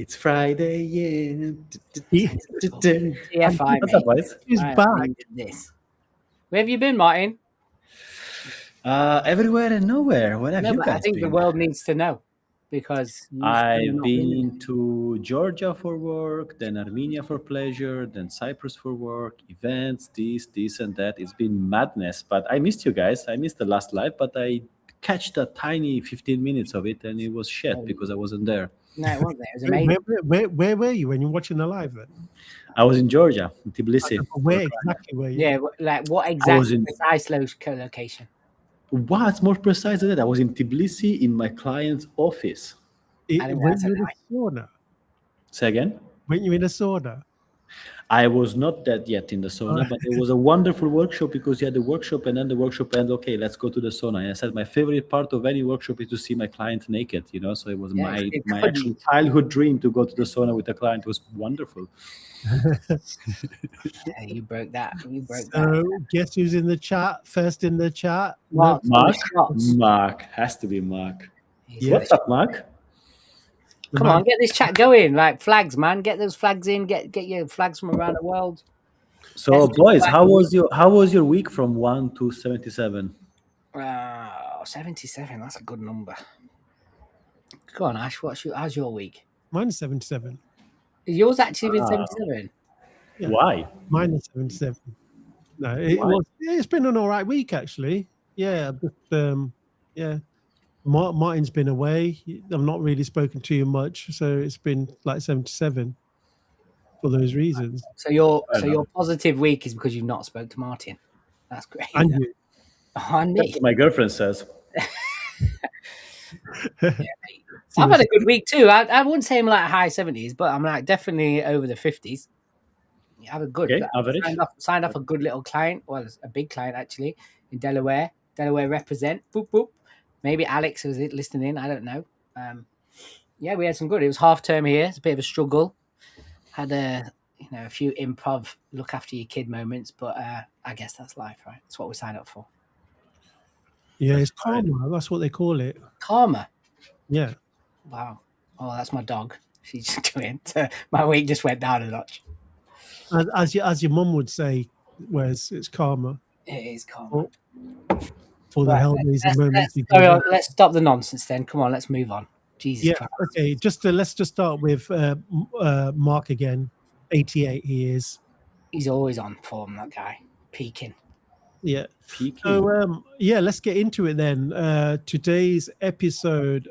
It's Friday, yeah. TFI, What's mate. up, boys? He's I back. needed this. Where have you been, Martin? Everywhere and nowhere. Where have No, you but I guys think the been? world needs to know because you've I've not been to Georgia for work, then Armenia for pleasure, then Cyprus for work, events, this, and that. It's been madness, but I missed you guys. I missed the last live, but I catched a tiny 15 minutes of it, and it was shit because I wasn't there. No, it wasn't. It was amazing. Where were you when you're watching the live then? I was in Georgia, in Tbilisi. Where exactly were you? Yeah, like what was exact in- precise location? What's more precise than that? I was in Tbilisi in my client's office. I think Weren't that's a you in lie. a sauna? Say again? Weren't you in a sauna? I was not that yet in the sauna, but it was a wonderful workshop because you had the workshop and then the workshop and okay, let's go to the sauna. And I said my favorite part of any workshop is to see my client naked, So it was Yeah, my it my could actual be. childhood dream to go to the sauna with a client. It was wonderful. Yeah, you broke that. You broke that. So guess who's in the chat? First in the chat. Mark, Mark? shots. Mark. Has to be Mark. He's Yeah. What's up, Mark? Come on, get this chat going. Like flags, man. Get those flags in. Get your flags from around the world. So Let's boys, do how was your week from 1 to 77? 77. That's a good number. Go on, Ash. How's your week? Mine's 77. Is yours actually been 77? Yeah. Why? Mine is 77. No, it's been an all right week actually. Yeah, but yeah. Martin's been away. I've not really spoken to you much, so it's been like 77 for those reasons. So your positive week is because you've not spoke to Martin. That's great. And you. And That's me. what my girlfriend says. I've had a good week too. I wouldn't say I'm like high 70s, but I'm like definitely over the 50s. Yeah, I have a good average. Signed off a good little client. Well, it's a big client actually in Delaware. Delaware represent. Boop boop. Maybe Alex was listening in. I don't know. Yeah, we had some good. It was half term here. It's a bit of a struggle. Had a few improv look after your kid moments, but I guess that's life, right? That's what we signed up for. Yeah, it's karma. That's what they call it. Karma. Yeah. Wow. Oh, that's my dog. She's just doing. My week just went down a notch. As your mum would say, Wes, it's karma. It is karma. For the hell-raising moments. Let's stop the nonsense then. Come on, let's move on. Jesus Christ. Okay. Let's just start with Mark again. 88 he is. He's always on form, that guy. Peaking. Yeah. Peaking. So let's get into it then. Today's episode,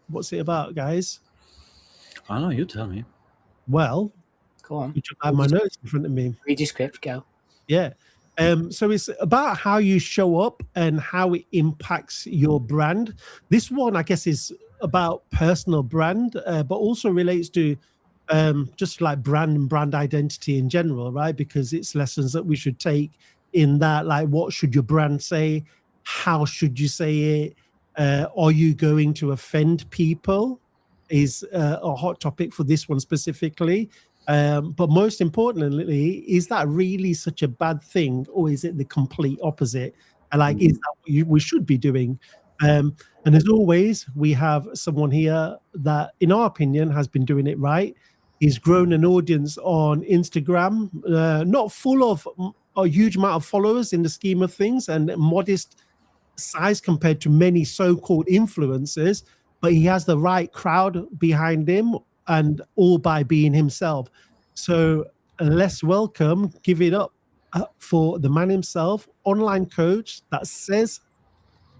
what's it about, guys? I don't know, you tell me. Well, go on. I have my notes in front of me. Read your script, go. Yeah. So it's about how you show up and how it impacts your brand. This one, I guess, is about personal brand, but also relates to just like brand and brand identity in general, right? Because it's lessons that we should take in that, like, what should your brand say? How should you say it? Are you going to offend people? Is a hot topic for this one specifically. But most importantly, is that really such a bad thing, or is it the complete opposite? And like, is that what we should be doing? And as always, we have someone here that, in our opinion, has been doing it right. He's grown an audience on Instagram, not full of a huge amount of followers in the scheme of things, and modest size compared to many so-called influencers, but he has the right crowd behind him, and all by being himself. So let's give it up for the man himself, online coach that says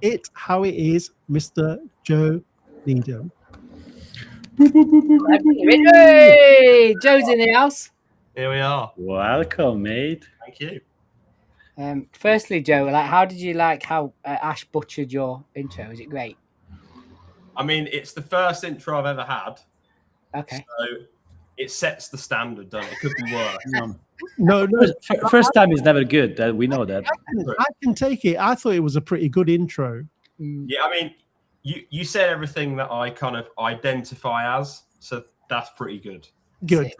it how it is, Mr. Joe Needham. Hey, Joe's in the house. Here we are. Welcome, mate. Thank you. Firstly, Joe, like, how did you like how Ash butchered your intro? Is it great? I mean, it's the first intro I've ever had. Okay. So it sets the standard, doesn't it? It could be worse. No. First time is never good. We know that. I can take it. I thought it was a pretty good intro. Yeah, I mean, you said everything that I kind of identify as, so that's pretty good. Good.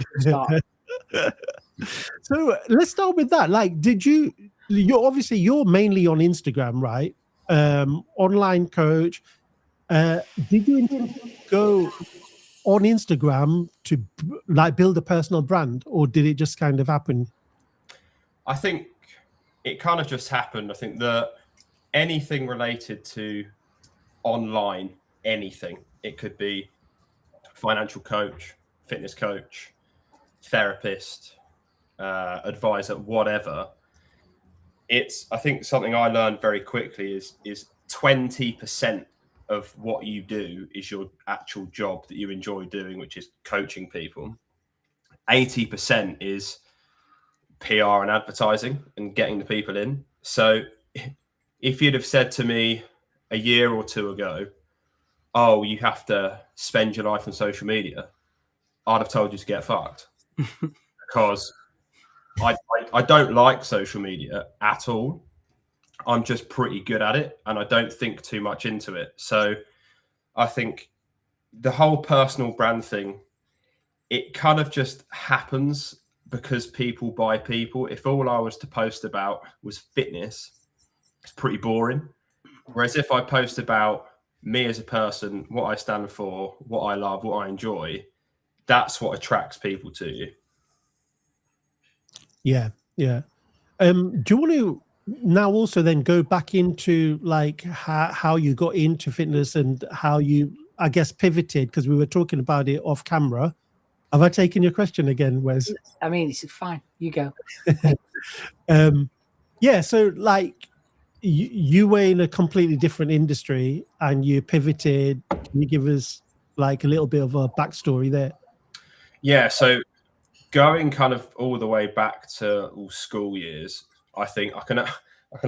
So let's start with that. Like, you're mainly on Instagram, right? Online coach. Did you go on Instagram to like build a personal brand, or did it just kind of happen? I think it kind of just happened. I think that anything related to online, anything, it could be financial coach, fitness coach, therapist, advisor, whatever. It's, I think something I learned very quickly is 20% of what you do is your actual job that you enjoy doing, which is coaching people. 80% is PR and advertising and getting the people in. So if you'd have said to me a year or two ago, oh, you have to spend your life on social media, I'd have told you to get fucked. Because I don't like social media at all. I'm just pretty good at it and I don't think too much into it. So I think the whole personal brand thing, it kind of just happens because people buy people. If all I was to post about was fitness, it's pretty boring. Whereas if I post about me as a person, what I stand for, what I love, what I enjoy, that's what attracts people to you. Yeah. Do you want to now also then go back into like how you got into fitness and how you, I guess, pivoted, because we were talking about it off camera. Have I taken your question again, Wes? I mean, it's fine. You go. Yeah, so like you were in a completely different industry and you pivoted. Can you give us like a little bit of a backstory there? Yeah, so going kind of all the way back to all school years, I think I can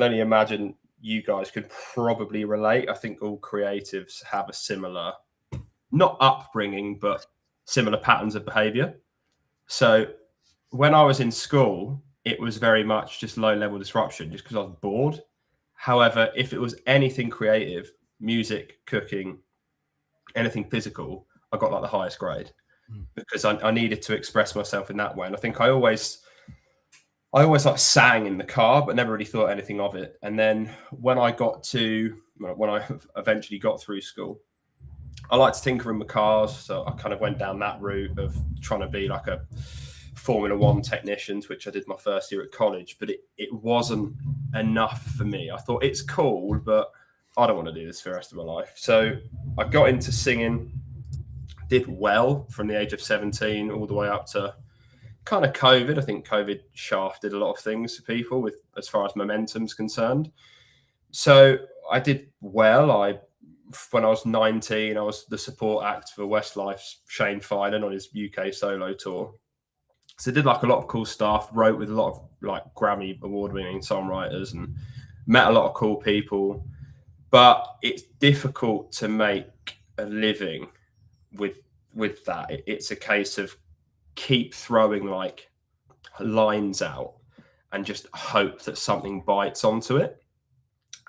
only imagine you guys could probably relate. I think all creatives have a similar, not upbringing, but similar patterns of behavior. So when I was in school, it was very much just low level disruption just because I was bored. However, if it was anything creative, music, cooking, anything physical, I got like the highest grade because I needed to express myself in that way. And I think I always like sang in the car, but never really thought anything of it. And then when I eventually got through school, I like to tinker in my cars. So I kind of went down that route of trying to be like a Formula One technician, which I did my first year at college, but it wasn't enough for me. I thought it's cool, but I don't want to do this for the rest of my life. So I got into singing, did well from the age of 17 all the way up to kind of COVID. I think COVID shafted a lot of things for people with as far as momentum's concerned. So I did well. When I was 19, I was the support act for Westlife's Shane Filan on his UK solo tour. So I did like a lot of cool stuff, wrote with a lot of like Grammy award-winning songwriters and met a lot of cool people. But it's difficult to make a living with that. It's a case of keep throwing like lines out and just hope that something bites onto it.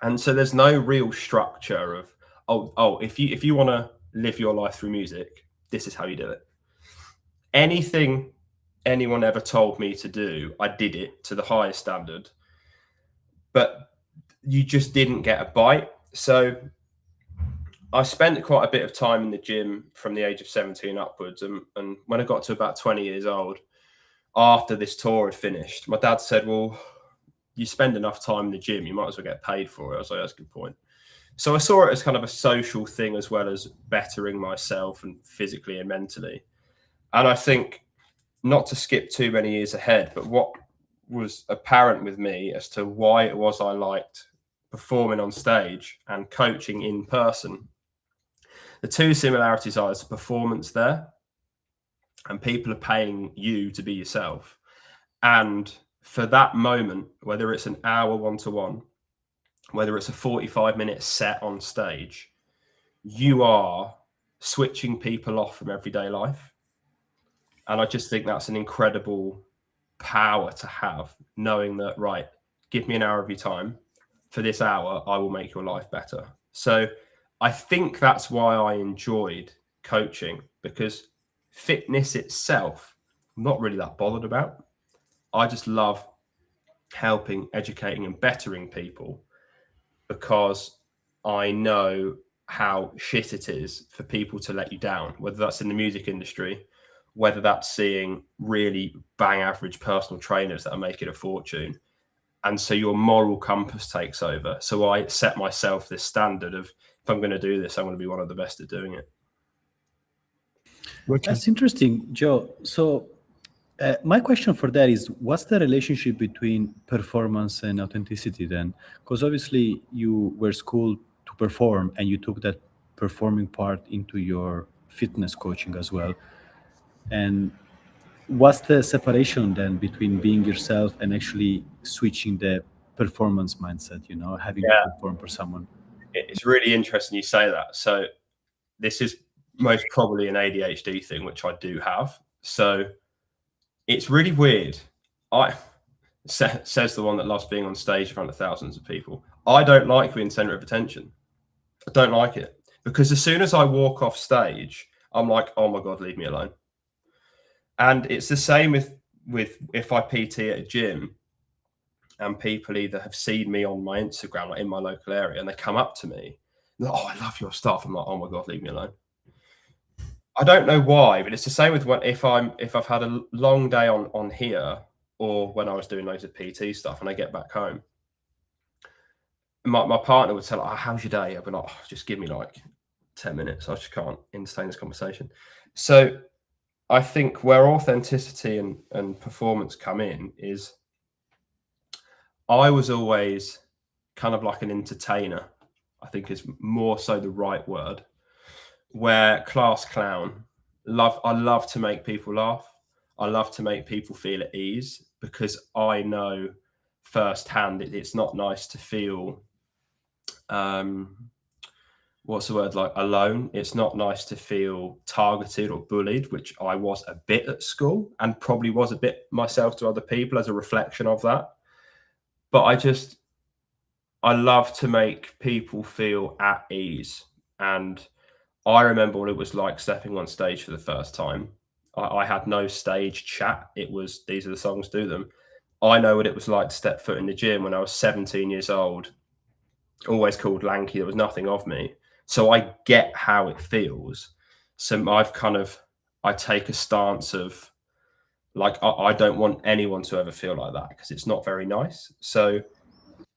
And so there's no real structure of, if you want to live your life through music, this is how you do it. Anything anyone ever told me to do, I did it to the highest standard, but you just didn't get a bite. So I spent quite a bit of time in the gym from the age of 17 upwards. And when I got to about 20 years old, after this tour had finished, my dad said, well, you spend enough time in the gym, you might as well get paid for it. I was like, that's a good point. So I saw it as kind of a social thing as well as bettering myself and physically and mentally. And I think, not to skip too many years ahead, but what was apparent with me as to why it was I liked performing on stage and coaching in person, the two similarities are there's a performance there and people are paying you to be yourself. And for that moment, whether it's an hour one-to-one, whether it's a 45-minute set on stage, you are switching people off from everyday life. And I just think that's an incredible power to have, knowing that, right, give me an hour of your time. For this hour, I will make your life better. So I think that's why I enjoyed coaching, because fitness itself, I'm not really that bothered about. I just love helping, educating and bettering people, because I know how shit it is for people to let you down, whether that's in the music industry, whether that's seeing really bang average personal trainers that are making a fortune. And so your moral compass takes over. So I set myself this standard of, if I'm going to do this, I'm going to be one of the best at doing it. That's interesting, Joe. So my question for that is, what's the relationship between performance and authenticity then? Because obviously you were schooled to perform and you took that performing part into your fitness coaching as well. And what's the separation then between being yourself and actually switching the performance mindset, having to perform for someone? It's really interesting you say that. So this is most probably an ADHD thing, which I do have. So it's really weird. Says the one that loves being on stage in front of thousands of people. I don't like being center of attention. I don't like it, because as soon as I walk off stage, I'm like, oh my God, leave me alone. And it's the same with if I PT at a gym and people either have seen me on my Instagram, like in my local area, and they come up to me, like, oh, I love your stuff. I'm like, oh my God, leave me alone. I don't know why, but it's the same with if I've had a long day on here, or when I was doing loads of PT stuff and I get back home. My partner would say, like, oh, how's your day? I'd be like, oh, just give me like 10 minutes. I just can't entertain this conversation. So I think where authenticity and performance come in is, I was always kind of like an entertainer, I think is more so the right word, where class clown. I love to make people laugh. I love to make people feel at ease, because I know firsthand it's not nice to feel, what's the word, like alone. It's not nice to feel targeted or bullied, which I was a bit at school and probably was a bit myself to other people as a reflection of that. But I love to make people feel at ease. And I remember what it was like stepping on stage for the first time. I had no stage chat. It was, these are the songs, do them. I know what it was like to step foot in the gym when I was 17 years old, always called lanky. There was nothing of me. So I get how it feels. So I take a stance of, like, I don't want anyone to ever feel like that, because it's not very nice. So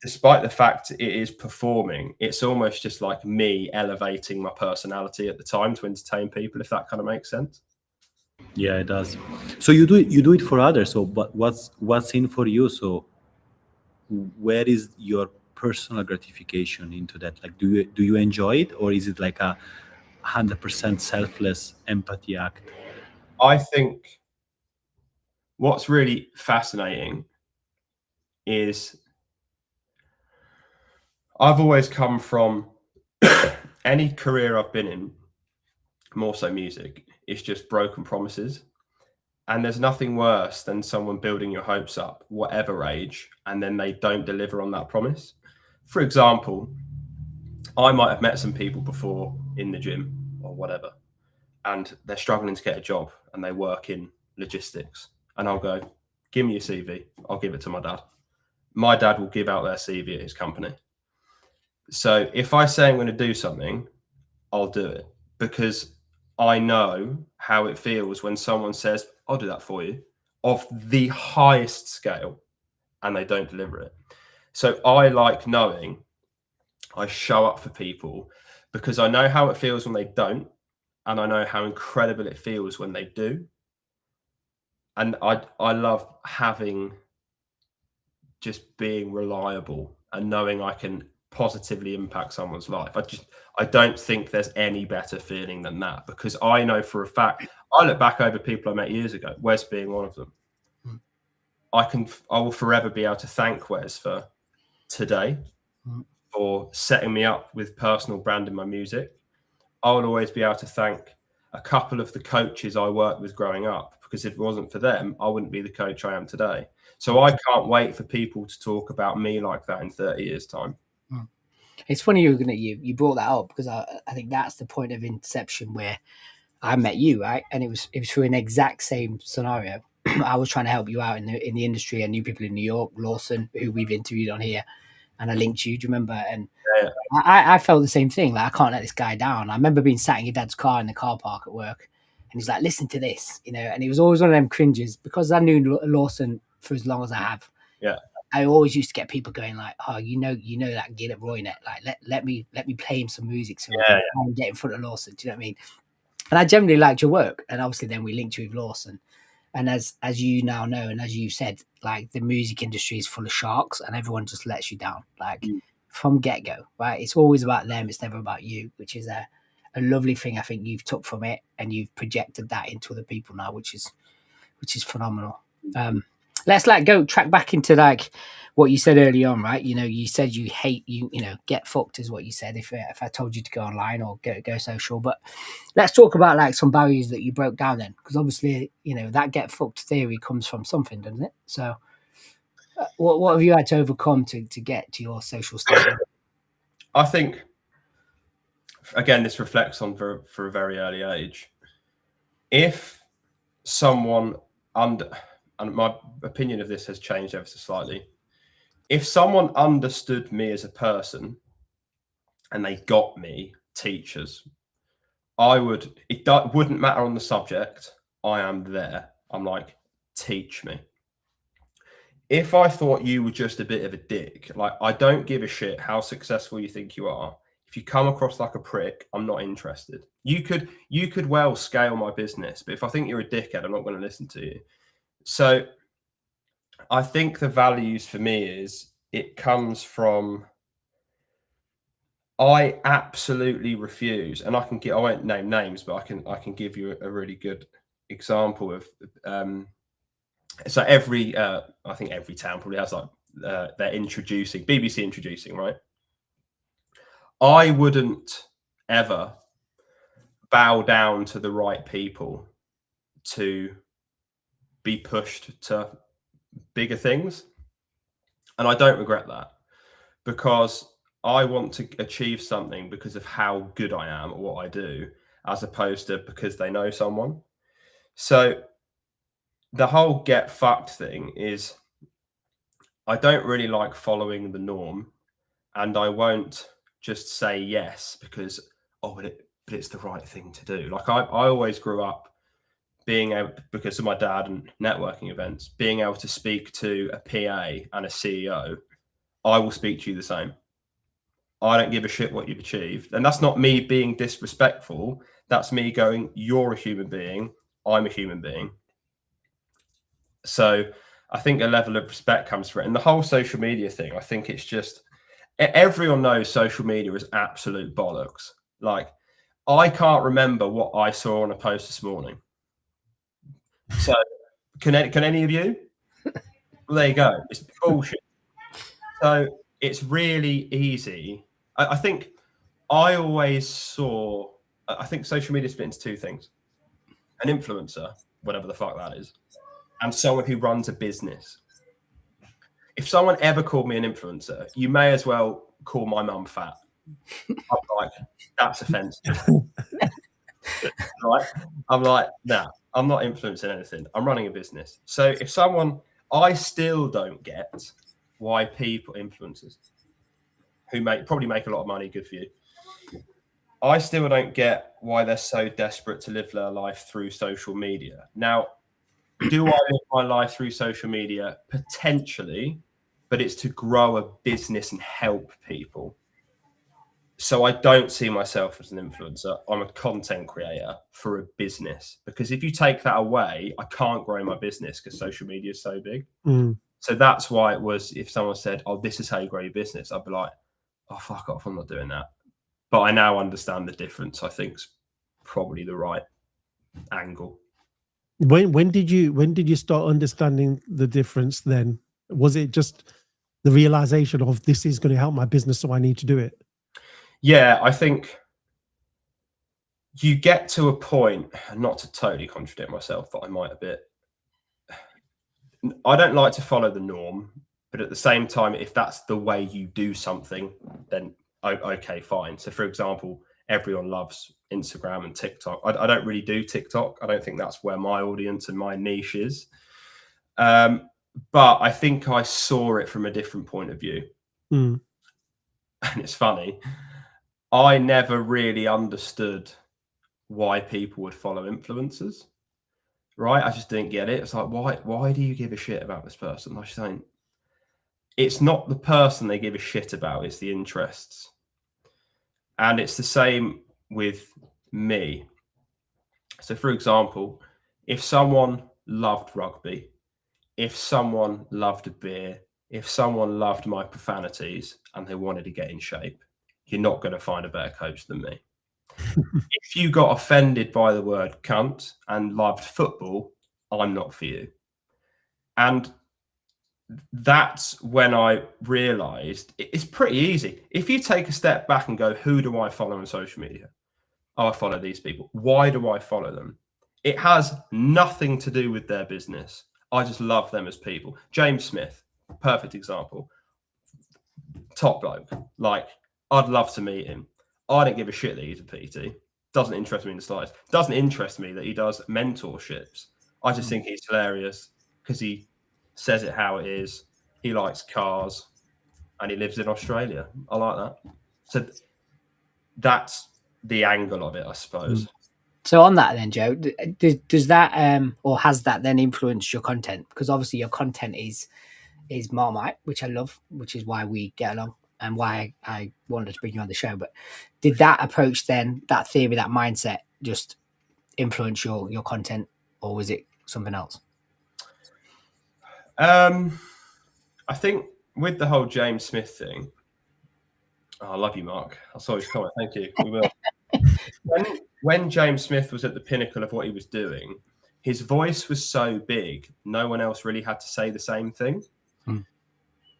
despite the fact it is performing, it's almost just like me elevating my personality at the time to entertain people, if that kind of makes sense. Yeah, it does. So you do it for others. So, but what's in for you? So, where is your personal gratification into that? Like, do you enjoy it, or is it like a 100% selfless empathy act? I think what's really fascinating is, I've always come from any career I've been in, more so music, it's just broken promises. And there's nothing worse than someone building your hopes up, whatever age, and then they don't deliver on that promise. For example, I might have met some people before in the gym or whatever, and they're struggling to get a job and they work in logistics. And I'll go, give me your CV. I'll give it to my dad. My dad will give out their CV at his company. So if I say I'm going to do something, I'll do it, because I know how it feels when someone says, I'll do that for you, of the highest scale, and they don't deliver it. So I like knowing I show up for people, because I know how it feels when they don't, and I know how incredible it feels when they do. And I love having, just being reliable and knowing I can positively impact someone's life. I don't think there's any better feeling than that, because I know for a fact, I look back over people I met years ago, Wes being one of them. I will forever be able to thank Wes for today, for setting me up with personal brand in my music. I will always be able to thank a couple of the coaches I worked with growing up, because if it wasn't for them, I wouldn't be the coach I am today. So I can't wait for people to talk about me like that in 30 years' time. It's funny you brought that up, because I think that's the point of inception where I met you, right? And it was through an exact same scenario. I was trying to help you out in the industry. I knew people in New York, Lawson, who we've interviewed on here, and I linked you. Do you remember? And Yeah. I felt the same thing. Like, I can't let this guy down. I remember being sat in your dad's car in the car park at work, and he's like, "Listen to this," and he was always one of them cringes because I knew Lawson for as long as I have. Yeah. I always used to get people going like, "Oh, you know that gig at Roynet. Like, let me play him some music so we can get in front of Lawson." Do you know what I mean? And I generally liked your work, and obviously then we linked you with Lawson. And as you now know, and as you said, like, the music industry is full of sharks, and everyone just lets you down, like from get go, right? It's always about them; it's never about you, which is a lovely thing. I think you've took from it, and you've projected that into other people now, which is phenomenal. Let's go track back into like what you said early on, right? You said you hate get fucked is what you said. If I told you to go online or go social, but let's talk about like some barriers that you broke down then, because obviously that get fucked theory comes from something, doesn't it? So what have you had to overcome to get to your social state? I think, again, this reflects on for a very early age. If someone and my opinion of this has changed ever so slightly. If someone understood me as a person and they got me teachers, it wouldn't matter on the subject. I am there. I'm like, teach me. If I thought you were just a bit of a dick, like, I don't give a shit how successful you think you are. If you come across like a prick, I'm not interested. You could well scale my business, but if I think you're a dickhead, I'm not going to listen to you. So I think the values for me is it comes from, I absolutely refuse, and I won't name names, but I can give you a really good example of so I think every town probably has like they're introducing BBC introducing, right? I wouldn't ever bow down to the right people to be pushed to bigger things. And I don't regret that, because I want to achieve something because of how good I am at what I do, as opposed to because they know someone. So the whole get fucked thing is, I don't really like following the norm, and I won't just say yes because, but it's the right thing to do. Like, I always grew up being able, because of my dad and networking events, being able to speak to a PA and a CEO. I will speak to you the same. I don't give a shit what you've achieved. And that's not me being disrespectful. That's me going, you're a human being. I'm a human being. So I think a level of respect comes from it. And the whole social media thing, I think it's just, everyone knows social media is absolute bollocks. Like, I can't remember what I saw on a post this morning. So can any of you? Well, there you go. It's bullshit. So it's really easy. I think I always saw, I think social media split into two things: an influencer, whatever the fuck that is, and someone who runs a business. If someone ever called me an influencer, you may as well call my mum fat. I'm like, that's offensive. Right? I'm like, nah, I'm not influencing anything. I'm running a business. So if someone, I still don't get why people, influencers, who probably make a lot of money, good for you, I still don't get why they're so desperate to live their life through social media. Now, do I live my life through social media? Potentially, but it's to grow a business and help people. So I don't see myself as an influencer. I'm a content creator for a business, because if you take that away, I can't grow my business because social media is so big. So that's why it was, if someone said, oh, this is how you grow your business, I'd be like, oh, fuck off, I'm not doing that. But I now understand the difference. I think it's probably the right angle. When did you start understanding the difference then? Was it just the realization of, this is going to help my business, so I need to do it? Yeah, I think you get to a point, not to totally contradict myself, but I might a bit. I don't like to follow the norm, but at the same time, if that's the way you do something, then okay, fine. So for example, everyone loves Instagram and TikTok. I don't really do TikTok. I don't think that's where my audience and my niche is. But I think I saw it from a different point of view. and it's funny, I never really understood why people would follow influencers, right? I just didn't get it. It's like, why do you give a shit about this person? I just don't. It's not the person they give a shit about, it's the interests. And it's the same with me. So, for example, if someone loved rugby, if someone loved beer, if someone loved my profanities and they wanted to get in shape, you're not going to find a better coach than me. If you got offended by the word cunt and loved football, I'm not for you. And that's when I realized it's pretty easy. If you take a step back and go, who do I follow on social media? Oh, I follow these people. Why do I follow them? It has nothing to do with their business. I just love them as people. James Smith, perfect example. Top bloke. Like, I'd love to meet him. I don't give a shit that he's a PT. Doesn't interest me in the slightest. Doesn't interest me that he does mentorships. I just think he's hilarious because he says it how it is. He likes cars and he lives in Australia. I like that. So that's the angle of it, I suppose. So on that then, Joe, does that or has that then influenced your content? Because obviously your content is Marmite, which I love, which is why we get along and why I wanted to bring you on the show. But did that approach then, that theory, that mindset, just influence your content, or was it something else? I think with the whole James Smith thing, I love you, Mark. I saw his comment. Thank you. We will. When James Smith was at the pinnacle of what he was doing, his voice was so big, no one else really had to say the same thing.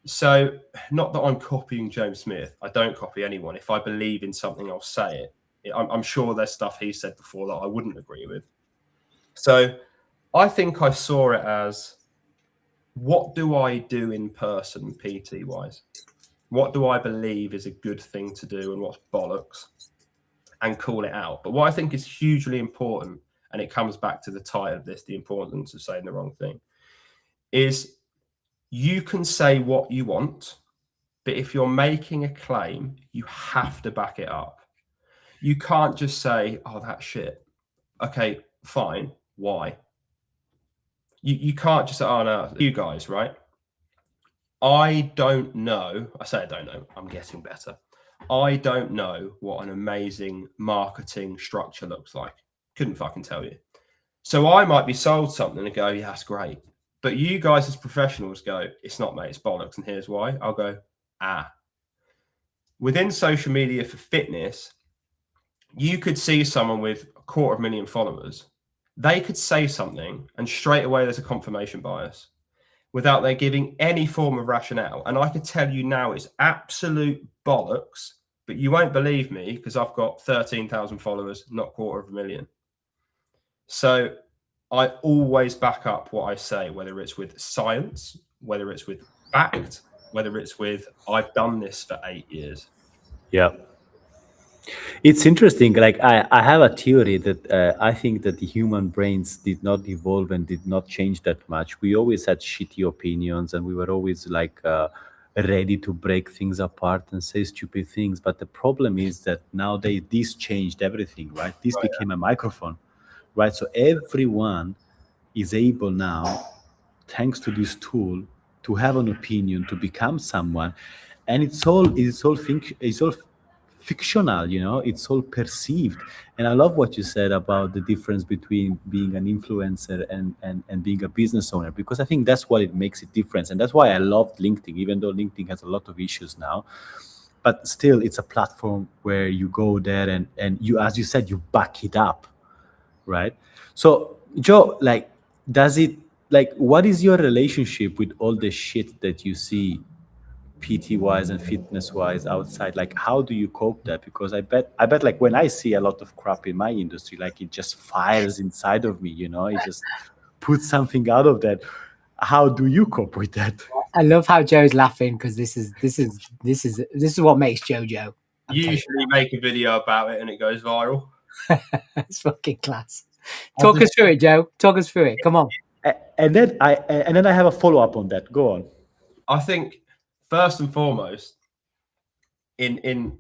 So, not that I'm copying James Smith. I don't copy anyone. If I believe in something, I'll say it. I'm sure there's stuff he said before that I wouldn't agree with. So, I think I saw it as, what do I do in person, PT-wise? What do I believe is a good thing to do and what's bollocks? And call it out. But what I think is hugely important, and it comes back to the title of this, the importance of saying the wrong thing, is you can say what you want, but if you're making a claim, you have to back it up. You can't just say, oh, that's shit. Okay, fine. Why? You can't just say, oh, no, you guys, right? I don't know. I say I don't know. I'm getting better. I don't know what an amazing marketing structure looks like. Couldn't fucking tell you. So I might be sold something and go, yeah, that's great. But you guys as professionals go, it's not, mate, it's bollocks. And here's why. I'll go, Within social media for fitness, you could see someone with 250,000 followers. They could say something and straight away there's a confirmation bias without they giving any form of rationale. And I could tell you now it's absolute bollocks, but you won't believe me because I've got 13,000 followers, not 250,000. So I always back up what I say, whether it's with science, whether it's with fact, whether it's with, I've done this for 8 years. Yeah. It's interesting. Like I have a theory that I think that the human brains did not evolve and did not change that much. We always had shitty opinions, and we were always like ready to break things apart and say stupid things. But the problem is that nowadays this changed everything, right? This became a microphone, right? So everyone is able now, thanks to this tool, to have an opinion, to become someone, and it's all fictional, you know, it's all perceived. And I love what you said about the difference between being an influencer and being a business owner, because I think that's what it makes it different. And that's why I loved LinkedIn, even though LinkedIn has a lot of issues now, but still it's a platform where you go there and you, as you said, you back it up, right? So Joe, like, does it, like, what is your relationship with all the shit that you see PT wise and fitness wise outside? Like, how do you cope that? Because I bet like when I see a lot of crap in my industry, like it just fires inside of me, you know, it just puts something out of that. How do you cope with that? I love how Joe's laughing because this is what makes Joe. Usually make a video about it and it goes viral. It's fucking class. Talk us through it, Joe. Talk us through it. Come on. And then I have a follow-up on that. Go on. I think first and foremost, in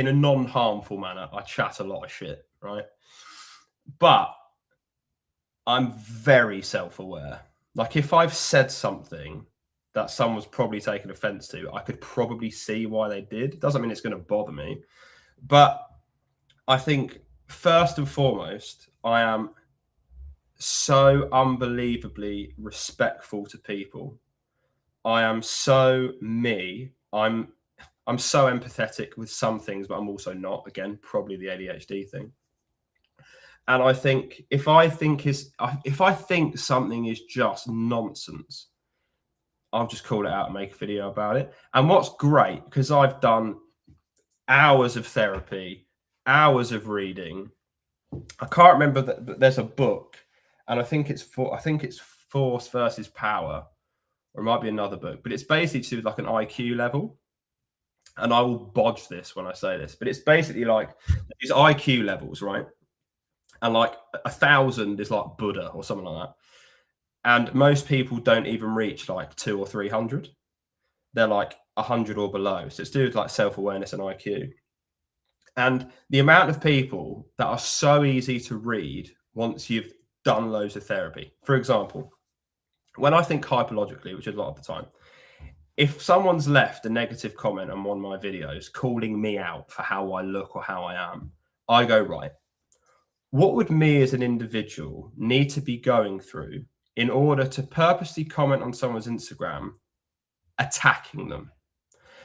a non-harmful manner. I chat a lot of shit, right? But I'm very self-aware. Like if I've said something that someone's probably taken offense to, I could probably see why they did. It doesn't mean it's going to bother me. But I think first and foremost, I am so unbelievably respectful to people. I am so me. I'm so empathetic with some things, but I'm also not. Again, probably the ADHD thing. And I think if I think something is just nonsense, I'll just call it out and make a video about it. And what's great, because I've done hours of therapy, hours of reading. I can't remember that there's a book, and I think it's Force versus Power, or it might be another book, but it's basically to do with like an IQ level. And I will bodge this when I say this, but it's basically like these IQ levels, right? And like 1,000 is like Buddha or something like that. And most people don't even reach like 200 or 300. They're like 100 or below. So it's to do with like self-awareness and IQ. And the amount of people that are so easy to read once you've done loads of therapy. For example, when I think hyperlogically, which is a lot of the time, if someone's left a negative comment on one of my videos calling me out for how I look or how I am, I go, right, what would me as an individual need to be going through in order to purposely comment on someone's Instagram attacking them?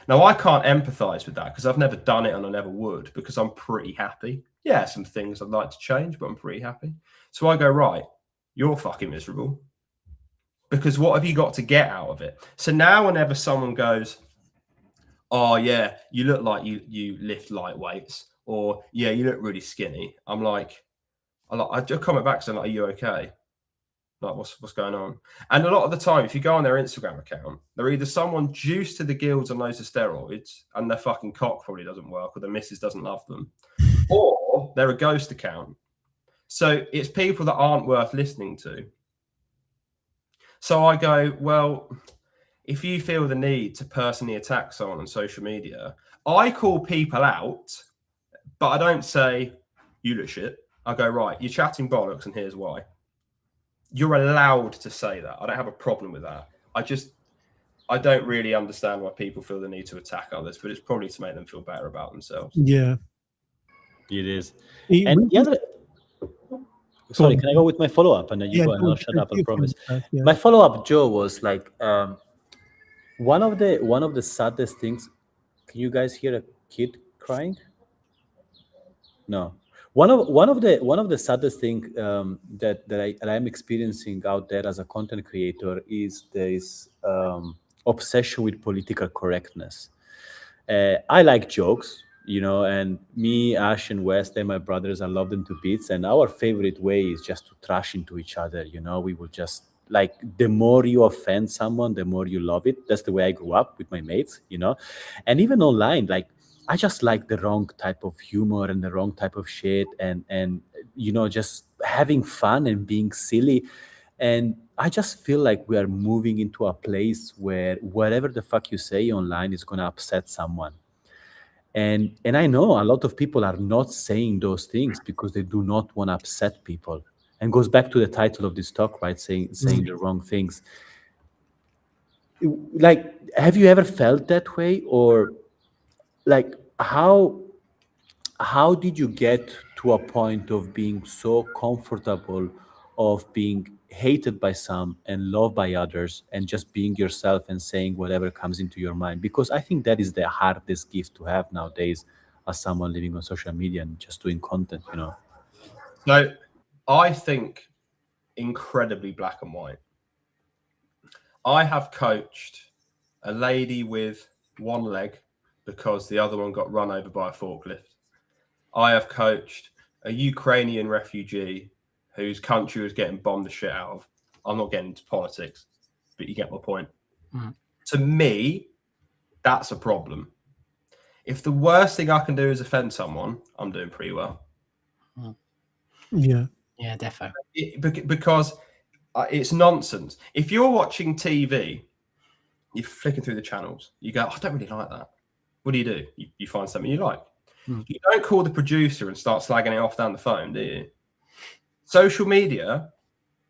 Now, I can't empathize with that because I've never done it and I never would, because I'm pretty happy. Yeah, some things I'd like to change, but I'm pretty happy. So I go, right, you're fucking miserable. Because what have you got to get out of it? So now whenever someone goes, oh, yeah, you look like you lift light weights, or yeah, you look really skinny, I just comment back saying, like, are you okay? Like, what's going on? And a lot of the time, if you go on their Instagram account, they're either someone juiced to the gills on loads of steroids, and their fucking cock probably doesn't work, or their missus doesn't love them, or they're a ghost account. So it's people that aren't worth listening to. So I go, well, if you feel the need to personally attack someone on social media, I call people out, but I don't say, you look shit. I go, right, you're chatting bollocks, and here's why. You're allowed to say that. I don't have a problem with that. I don't really understand why people feel the need to attack others, but it's probably to make them feel better about themselves. Yeah, it is. And the other, sorry, can I go with my follow-up and then you go and I'll shut up, I promise. Yeah. My follow-up, Joe, was like one of the saddest things. Can you guys hear a kid crying? No. One of the saddest thing that I'm experiencing out there as a content creator is this obsession with political correctness. I like jokes, and me, Ash, and West, and my brothers, I love them to bits. And our favorite way is just to trash into each other. We will just, like, the more you offend someone, the more you love it. That's the way I grew up with my mates, and even online, like, I just like the wrong type of humor and the wrong type of shit, and just having fun and being silly. And I just feel like we are moving into a place where whatever the fuck you say online is gonna upset someone. And I know a lot of people are not saying those things because they do not want to upset people. And goes back to the title of this talk, right? Saying the wrong things. Like, have you ever felt that way, or like how did you get to a point of being so comfortable of being hated by some and loved by others, and just being yourself and saying whatever comes into your mind? Because I think that is the hardest gift to have nowadays as someone living on social media and just doing content. So I think incredibly black and white. I have coached a lady with one leg because the other one got run over by a forklift. I have coached a Ukrainian refugee whose country was getting bombed the shit out of. I'm not getting into politics, but you get my point. To me, that's a problem. If the worst thing I can do is offend someone, I'm doing pretty well. Yeah, definitely. Because it's nonsense. If you're watching TV, you're flicking through the channels, you go, I don't really like that. what do? You find something you like. You don't call the producer and start slagging it off down the phone, do you? Social media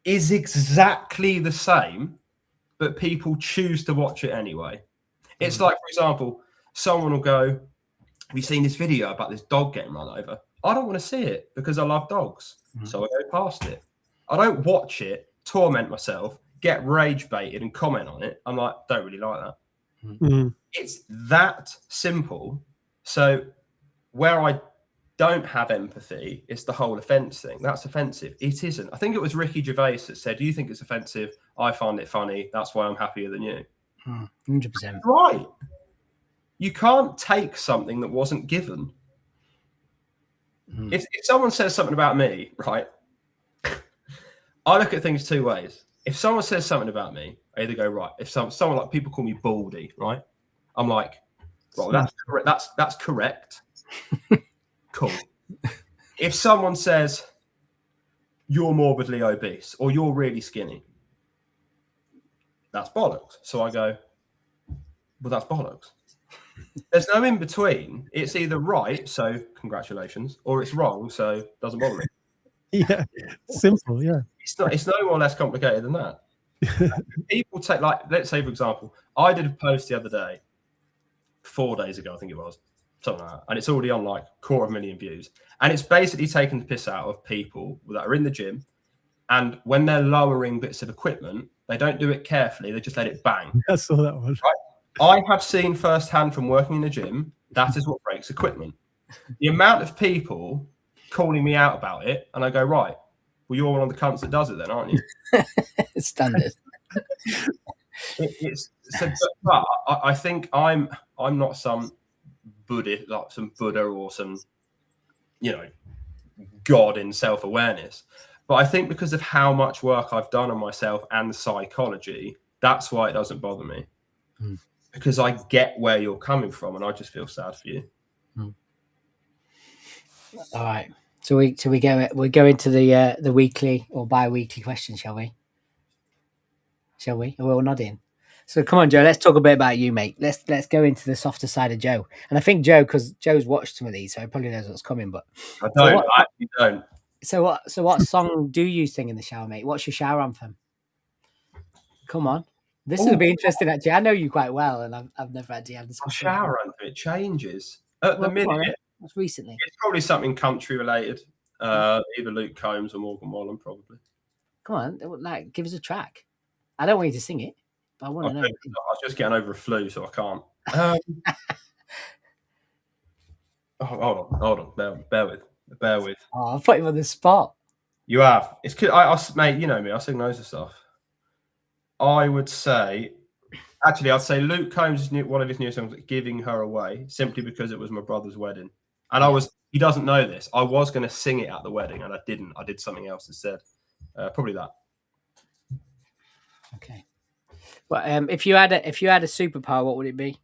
is exactly the same, but people choose to watch it anyway. It's like, for example, someone will go, have you seen this video about this dog getting run over? I don't want to see it because I love dogs. So I go past it. I don't watch it, torment myself, get rage baited and comment on it. I'm like, don't really like that. It's that simple. So where I don't have empathy, it's the whole offense thing. That's offensive. It isn't. I think it was Ricky Gervais that said, do you think it's offensive? I find it funny. That's why I'm happier than you. 100%. Right. You can't take something that wasn't given. If someone says something about me, right, I look at things two ways. If someone says something about me, I either go, right, if someone like people call me baldy, right, I'm like, well, that's correct. Cool. If someone says you're morbidly obese or you're really skinny, that's bollocks. So I go, well, that's bollocks. There's no in between. It's either right, so congratulations, or it's wrong, so doesn't bother me. Yeah, simple. Yeah, It's no more or less complicated than that. People take, like, let's say, for example, I did a post the other day, 4 days ago, I think it was, something like that, and it's already on like 250,000 views, and it's basically taking the piss out of people that are in the gym, and when they're lowering bits of equipment, they don't do it carefully, they just let it bang. I saw that one. Right? I have seen firsthand from working in the gym, that is what breaks equipment. The amount of people calling me out about it, and I go, right, well, you're one of the cunts that does it then, aren't you? Standard. But I think I'm not some Buddhist, like some Buddha or some, God in self-awareness. But I think because of how much work I've done on myself and the psychology, that's why it doesn't bother me. Because I get where you're coming from, and I just feel sad for you. All right. So we go into the weekly or bi-weekly questions, shall we? Shall we? We're all nodding. So come on, Joe. Let's talk a bit about you, mate. Let's go into the softer side of Joe. And I think Joe, because Joe's watched some of these, so he probably knows what's coming. But I don't. I actually don't. So what song do you sing in the shower, mate? What's your shower anthem? Come on. This will be interesting, actually. I know you quite well, and I've never actually had this. Shower anthem, it changes. At the minute, what's recently? It's probably something country related. Either Luke Combs or Morgan Wallen, probably. Come on, like, give us a track. I don't want you to sing it, but I want to know. I was just getting over a flu, so I can't. Hold on. Bear with. Oh, I've put him on the spot. You have. It's good. Mate, you know me. I sing loads of stuff. I would say, actually, I'd say Luke Combs' one of his new songs, "Giving Her Away," simply because it was my brother's wedding, and he doesn't know this. I was going to sing it at the wedding, and I didn't. I did something else instead. Probably that. Okay. Well, if you had a superpower, what would it be?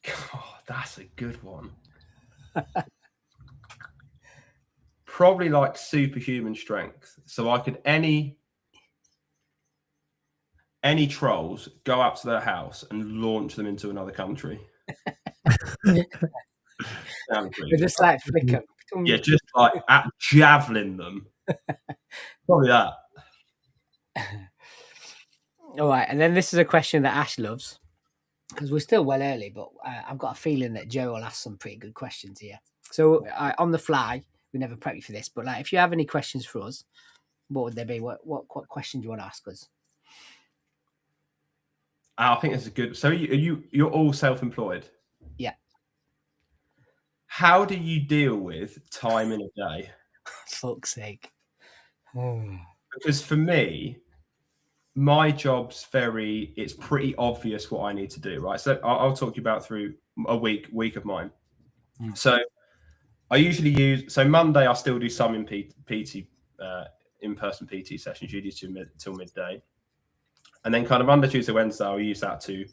God, that's a good one. Probably like superhuman strength. So I could any trolls go up to their house and launch them into another country. Just like flicker. Yeah, just like javelin them. Probably that. All right, and then this is a question that Ash loves, because we're still well early, but I've got a feeling that Joe will ask some pretty good questions here. So on the fly, we never prep you for this, but like, if you have any questions for us, what would they be? What question do you want to ask us? I think it's a good. So you're all self-employed? Yeah. How do you deal with time in a day? Fuck's sake. Because for me, my job's it's pretty obvious what I need to do, right? So I'll talk to you about through a week of mine. So I usually Monday I still do some in-person PT sessions, usually till midday. And then kind of Monday, Tuesday, Wednesday, I'll use that to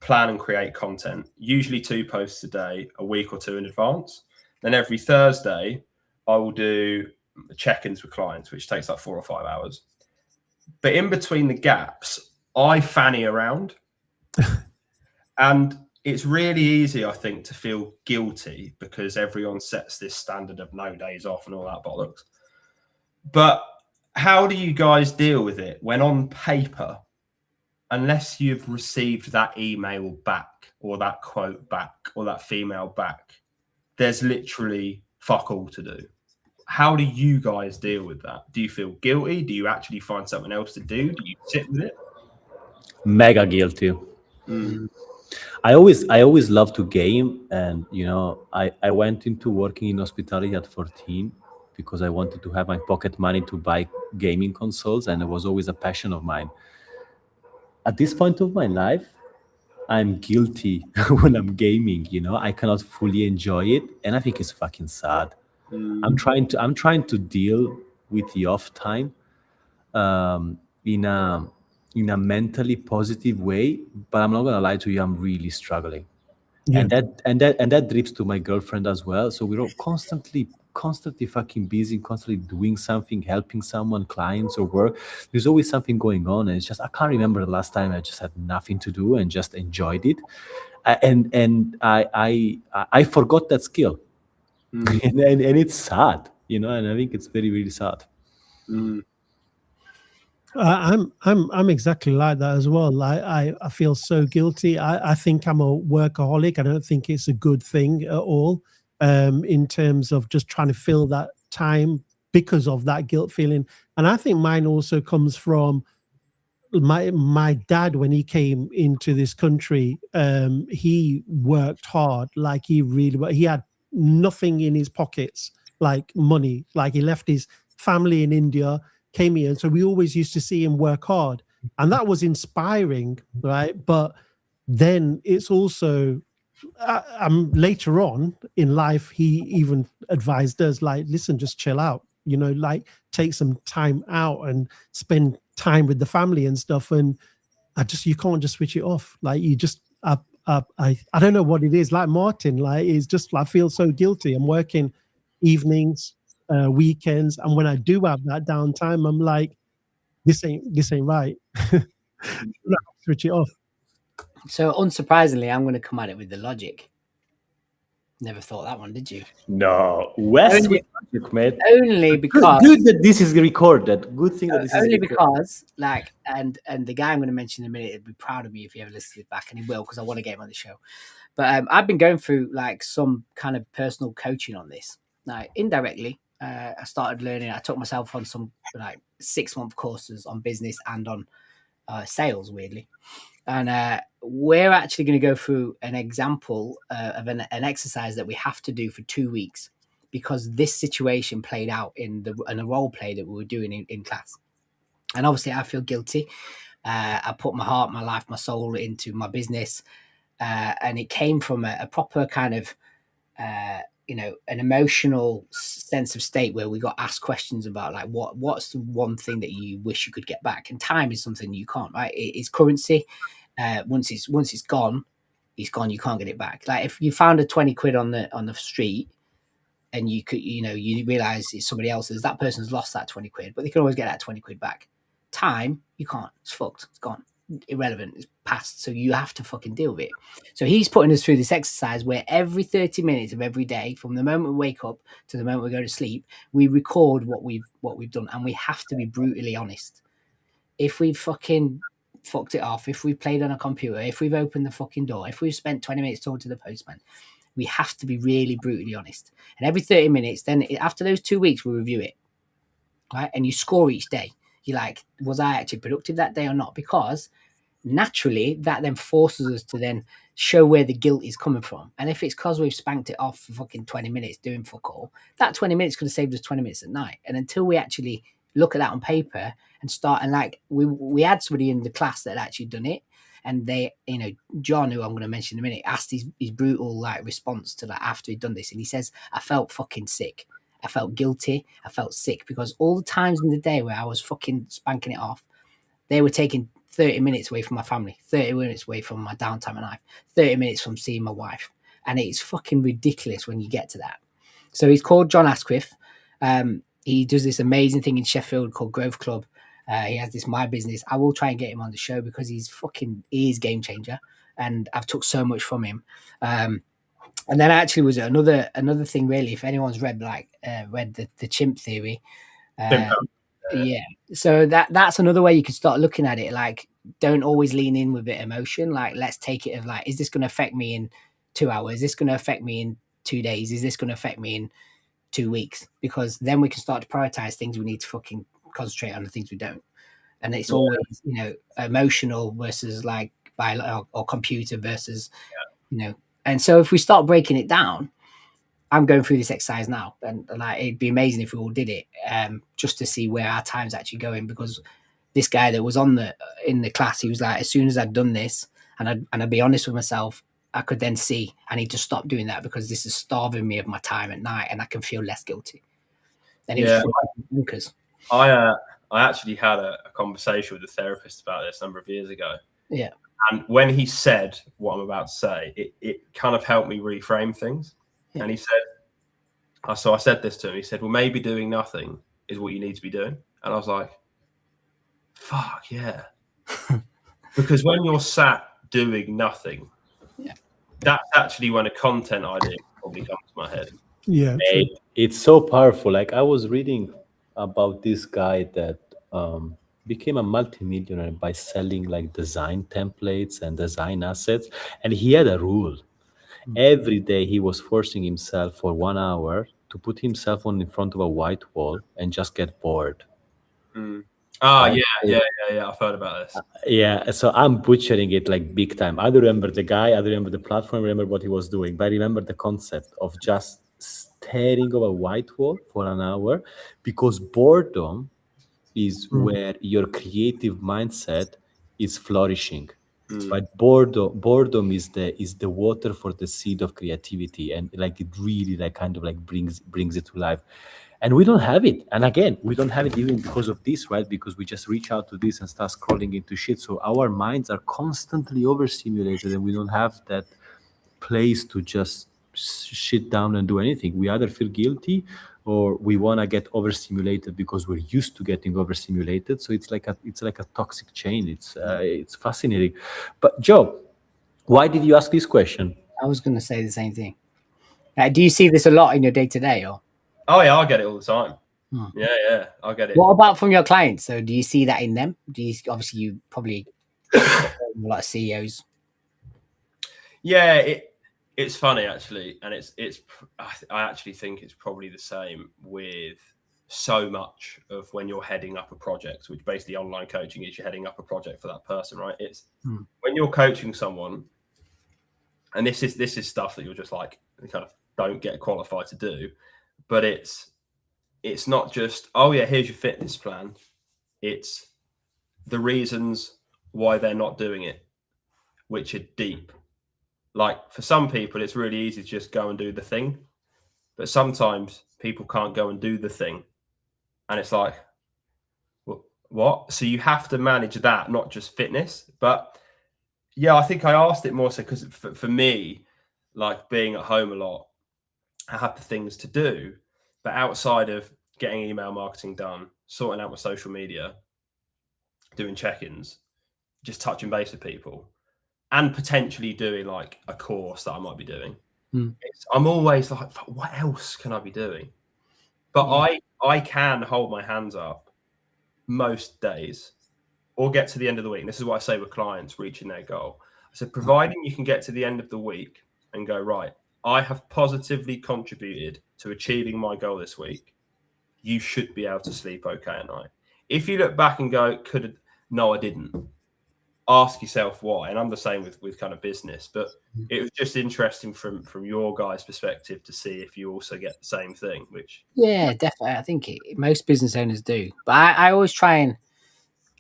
plan and create content, usually 2 posts a day, a week or 2 in advance. Then every Thursday, I will do check-ins with clients, which takes like 4 or 5 hours. But in between the gaps, I fanny around, and it's really easy, I think, to feel guilty because everyone sets this standard of no days off and all that bollocks. But how do you guys deal with it when on paper, unless you've received that email back or that quote back or that female back, there's literally fuck all to do? How do you guys deal with that? Do you feel guilty? Do you actually find something else to do? Do you sit with it? Mega guilty. I always loved to game, and I went into working in hospitality at 14 because I wanted to have my pocket money to buy gaming consoles, and it was always a passion of mine. At this point of my life, I'm guilty when I'm gaming. I cannot fully enjoy it, and I think it's fucking sad. I'm trying to deal with the off time in a mentally positive way, but I'm not gonna lie to you, I'm really struggling. Yeah. And that drips to my girlfriend as well. So we're all constantly fucking busy, constantly doing something, helping someone, clients or work. There's always something going on, and it's just I can't remember the last time I just had nothing to do and just enjoyed it. And I forgot that skill, and it's sad, and I think it's very, really sad. I'm exactly like that as well. I feel so guilty. I think I'm a workaholic. I don't think it's a good thing at all, in terms of just trying to fill that time because of that guilt feeling. And I think mine also comes from my dad. When he came into this country, he worked hard. Like he had nothing in his pockets, like money. Like he left his family in India, came here, and so we always used to see him work hard, and that was inspiring, right? But then it's also later on in life, he even advised us, like, listen, just chill out, like take some time out and spend time with the family and stuff. And you can't just switch it off. Like you just I don't know what it is, like Martin, like it's just I feel so guilty. I'm working evenings, weekends, and when I do have that downtime, I'm like, this ain't right. Switch it off. So unsurprisingly, I'm going to come at it with the logic. Never thought that one, did you? No, West Only- logic, mate. Only because Good that this is recorded. Good thing that this is only recorded. because like and the guy I'm going to mention in a minute would be proud of me if he ever listens to it back, and he will, because I want to get him on the show. But I've been going through like some kind of personal coaching on this. Like indirectly, I started learning. I took myself on some like 6-month courses on business and on sales, weirdly. And we're actually going to go through an example of an exercise that we have to do for 2 weeks, because this situation played out in a role play that we were doing in class. And obviously I feel guilty. I put my heart, my life, my soul into my business, and it came from a proper kind of an emotional sense of state where we got asked questions about like what's the one thing that you wish you could get back. And time is something you can't, right? It's currency. Once it's gone, it's gone. You can't get it back. Like if you found a 20 quid on the street and you could, you realize it's somebody else's, that person's lost that 20 quid, but they can always get that 20 quid back. Time, you can't. It's fucked. It's gone. Irrelevant. It's past. So you have to fucking deal with it. So he's putting us through this exercise where every 30 minutes of every day, from the moment we wake up to the moment we go to sleep, we record what we've done, and we have to be brutally honest. If we've fucking fucked it off, if we've played on a computer, if we've opened the fucking door, if we've spent 20 minutes talking to the postman, we have to be really brutally honest. And every 30 minutes, then after those 2 weeks, we review it, right? And you score each day. You're like, was I actually productive that day or not? Because naturally, that then forces us to then show where the guilt is coming from. And if it's because we've spanked it off for fucking 20 minutes doing fuck all, that 20 minutes could have saved us 20 minutes at night. And until we actually look at that on paper and start, and like we had somebody in the class that had actually done it, and they, John, who I'm going to mention in a minute, asked his brutal like response to that after he'd done this, and he says, I felt fucking sick. I felt guilty. I felt sick because all the times in the day where I was fucking spanking it off, they were taking 30 minutes away from my family, 30 minutes away from my downtime at night, 30 minutes from seeing my wife. And it's fucking ridiculous when you get to that. So he's called John Asquith. He does this amazing thing in Sheffield called Grove Club. He has this My Business. I will try and get him on the show because he is game changer, and I've took so much from him. And then actually was another thing really. If anyone's read the chimp theory, yeah. So that's another way you can start looking at it. Like, don't always lean in with it emotion. Like, let's take it of like, is this going to affect me in 2 hours? Is this going to affect me in 2 days? Is this going to affect me in 2 weeks? Because then we can start to prioritize things we need to fucking concentrate on, the things we don't. And it's always, emotional versus like or computer versus, And so if we start breaking it down, I'm going through this exercise now, and like it'd be amazing if we all did it, just to see where our time's actually going. Because this guy that was in the class, he was like, as soon as I'd done this, and I'd be honest with myself, I could then see I need to stop doing that because this is starving me of my time at night, and I can feel less guilty. And it was bonkers. I actually had a conversation with a therapist about this a number of years ago. Yeah. And when he said what I'm about to say, it kind of helped me reframe things. Yeah. And he said, so I said this to him. He said, well, maybe doing nothing is what you need to be doing. And I was like, fuck yeah. Because when you're sat doing nothing, that's actually when a content idea probably comes to my head. Yeah. It's so powerful. Like, I was reading about this guy that became a multimillionaire by selling like design templates and design assets. And he had a rule. Every day he was forcing himself for 1 hour to put himself in front of a white wall and just get bored. Yeah, I've heard about this. Yeah, so I'm butchering it like big time. I don't remember the guy, I don't remember the platform, I remember what he was doing, but I remember the concept of just staring of a white wall for an hour, because boredom is where your creative mindset is flourishing. But boredom is the water for the seed of creativity, and like it really like kind of like brings it to life. And we don't have it. And again, we don't have it even because of this, right? Because we just reach out to this and start scrolling into shit. So our minds are constantly overstimulated, and we don't have that place to just sit down and do anything. We either feel guilty or we want to get overstimulated because we're used to getting overstimulated. So it's like a toxic chain. It's fascinating. But Joe, why did you ask this question? I was going to say the same thing. Do you see this a lot in your day to day, or? Oh yeah, I get it all the time. Yeah, I get it. What about from your clients? So do you see that in them? Obviously you probably a lot of CEOs. Yeah, it's funny actually, and I actually think it's probably the same with so much of when you're heading up a project, which basically online coaching is, you're heading up a project for that person, right? It's when you're coaching someone, and this is stuff that you're just like, you kind of don't get qualified to do, but it's not just, oh yeah, here's your fitness plan. It's the reasons why they're not doing it, which are deep. Like, for some people, it's really easy to just go and do the thing. But sometimes people can't go and do the thing. And it's like, what? So you have to manage that, not just fitness. But yeah, I think I asked it more so because for me, like being at home a lot, I have the things to do. But outside of getting email marketing done, sorting out my social media, doing check-ins, just touching base with people, and potentially doing like a course that I might be doing. I'm always like, what else can I be doing? But I can hold my hands up most days or get to the end of the week. And this is what I say with clients reaching their goal. I said, providing you can get to the end of the week and go, right, I have positively contributed to achieving my goal this week, you should be able to sleep okay at night. If you look back and go, no, I didn't, ask yourself why. And I'm the same with kind of business, but it was just interesting from your guys' perspective to see if you also get the same thing, which definitely, I think most business owners do. But I always try and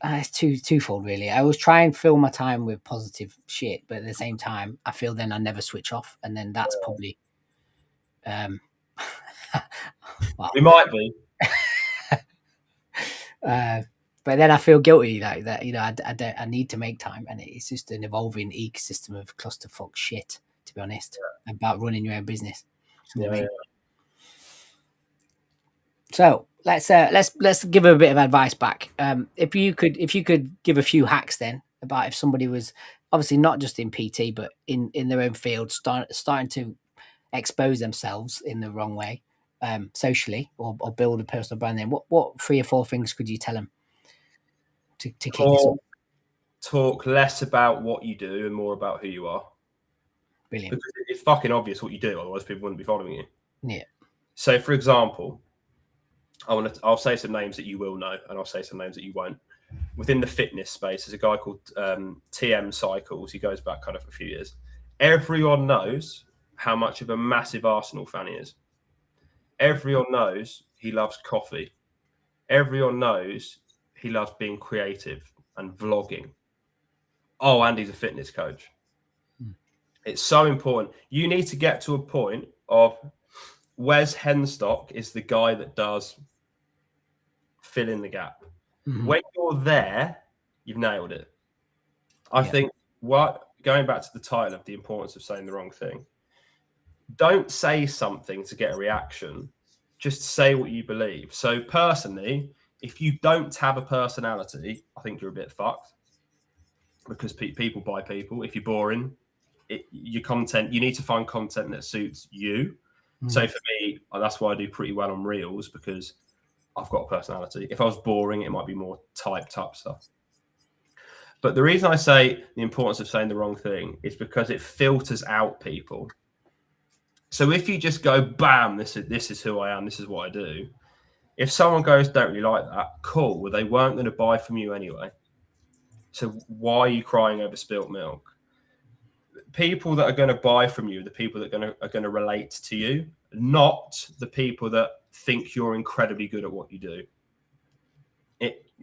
it's twofold really. I always try and fill my time with positive shit, but at the same time I feel then I never switch off, and then that's probably we might be but then I feel guilty like that, I need to make time, and it's just an evolving ecosystem of clusterfuck shit, to be honest, about running your own business. You know what I mean? So let's give a bit of advice back. If you could give a few hacks then about if somebody was obviously not just in PT but in their own field starting to expose themselves in the wrong way, socially or build a personal brand. Then what 3 or 4 things could you tell them to kick this up? Talk less about what you do and more about who you are. Brilliant. Because it's fucking obvious what you do, otherwise people wouldn't be following you. Yeah. So, for example, I'll say some names that you will know, and I'll say some names that you won't. Within the fitness space, there's a guy called TM Cycles. He goes back kind of a few years. Everyone knows how much of a massive Arsenal fan he is. Everyone knows he loves coffee. Everyone knows he loves being creative and vlogging. Oh, and he's a fitness coach. It's so important. You need to get to a point of Wes Henstock is the guy that does fill in the gap. When you're there, you've nailed it. I think going back to the title of the importance of saying the wrong thing, don't say something to get a reaction. Just say what you believe. So personally, if you don't have a personality, I think you're a bit fucked because people buy people. If you're boring, your content, you need to find content that suits you. So for me, that's why I do pretty well on Reels, because I've got a personality. If I was boring, it might be more typed up stuff. But the reason I say the importance of saying the wrong thing is because it filters out people. So if you just go, bam, this is who I am, this is what I do. If someone goes, don't really like that, cool. Well, they weren't going to buy from you anyway. So why are you crying over spilt milk? People that are going to buy from you, the people that are going to relate to you, not the people that think you're incredibly good at what you do.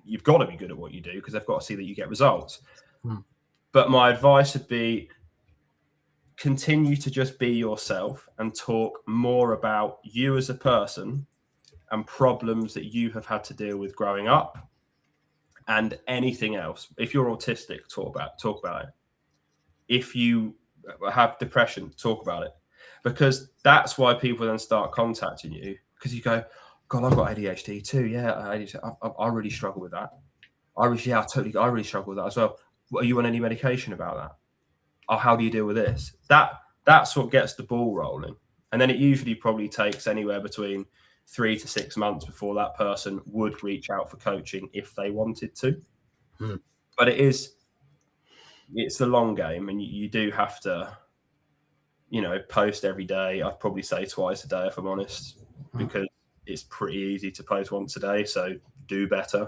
You've got to be good at what you do because they've got to see that you get results. But my advice would be continue to just be yourself and talk more about you as a person and problems that you have had to deal with growing up and anything else. If you're autistic, talk about it. If you have depression, talk about it, because that's why people then start contacting you, because you go, God, I've got ADHD too. Yeah, I really struggle with that. I really struggle with that as well. Are you on any medication about that? Oh, how do you deal with this? That's what gets the ball rolling. And then it usually probably takes anywhere between 3 to 6 months before that person would reach out for coaching if they wanted to. But it's the long game, and you do have to, post every day. I'd probably say twice a day, if I'm honest, because it's pretty easy to post once a day. So do better.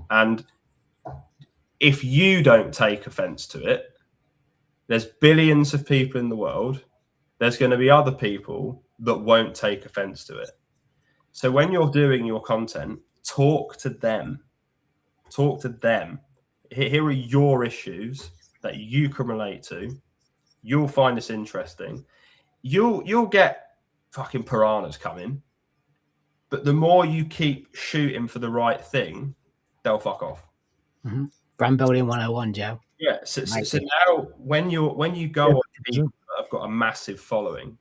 And if you don't take offense to it, there's billions of people in the world. There's going to be other people that won't take offense to it. So when you're doing your content, talk to them. Talk to them. Here are your issues that you can relate to. You'll find this interesting. You'll get fucking piranhas coming, but the more you keep shooting for the right thing, they'll fuck off. Brand building 101, Joe. Yeah. So now when you go on people that have got a massive following,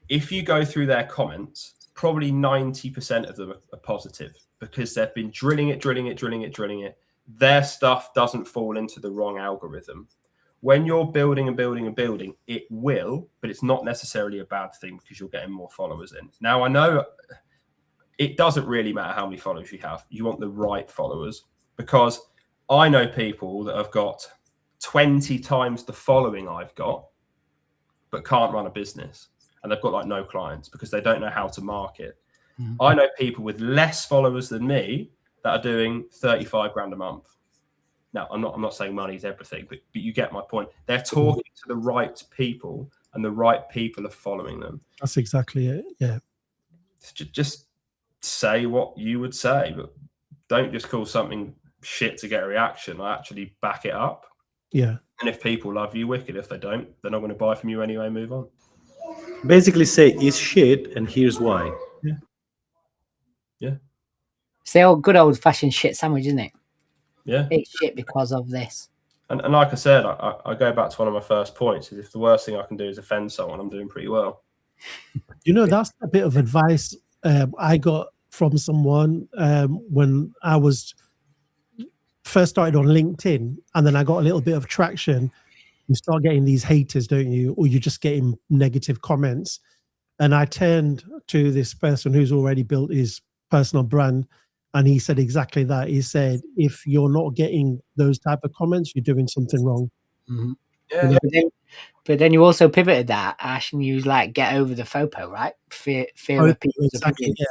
if you go through their comments, probably 90% of them are positive because they've been drilling it. Their stuff doesn't fall into the wrong algorithm. When you're building and building, it will, but it's not necessarily a bad thing because you're getting more followers in. Now, I know it doesn't really matter how many followers you have. You want the right followers, because I know people that have got 20 times the following I've got, but can't run a business. And they've got like no clients because they don't know how to market. I know people with less followers than me that are doing 35 grand a month. Now, I'm not saying money is everything, but you get my point. They're talking to the right people, and the right people are following them. That's exactly it. Yeah. Just say what you would say, but don't just call something shit to get a reaction. I actually back it up. Yeah. And if people love you, wicked. If they don't, they're not going to buy from you anyway. Move on. Basically say it's shit and here's why. Yeah. It's the old good old fashioned shit sandwich, isn't it? Yeah. It's shit because of this. And like I said, I go back to one of my first points. Is if the worst thing I can do is offend someone, I'm doing pretty well. That's a bit of advice I got from someone when I was first started on LinkedIn, and then I got a little bit of traction. You start getting these haters, don't you? Or you're just getting negative comments. And I turned to this person who's already built his personal brand, and he said exactly that. He said, if you're not getting those type of comments, you're doing something wrong. Mm-hmm. Yeah. But then you also pivoted that, Ash, and you was like, get over the FOPO, right? Fear of people's Exactly, opinions. yeah.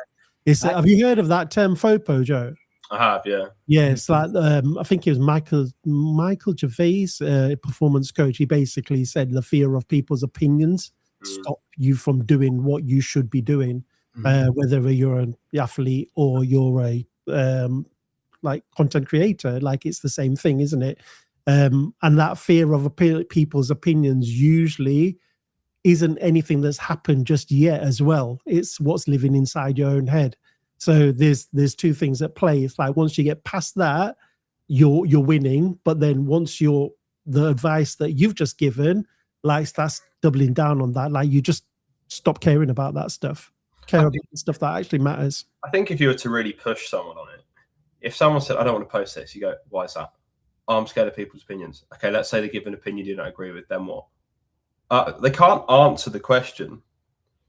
It's, Right. have you heard of that term FOPO, Joe? I have, yeah. Yeah, it's like I think it was Michael Gervais, performance coach. He basically said the fear of people's opinions stop you from doing what you should be doing, whether you're an athlete or you're a like content creator. Like, it's the same thing, isn't it? And that fear of people's opinions usually isn't anything that's happened just yet as well. It's what's living inside your own head. So there's two things at play. It's like, once you get past that, you're winning. But then once the advice that you've just given, like, that's doubling down on that. Like, you just stop caring about that stuff. Care about the stuff that actually matters. I think if you were to really push someone on it, if someone said, I don't want to post this, you go, why is that? Oh, I'm scared of people's opinions. Okay, let's say they give an opinion you don't agree with, then what? They can't answer the question.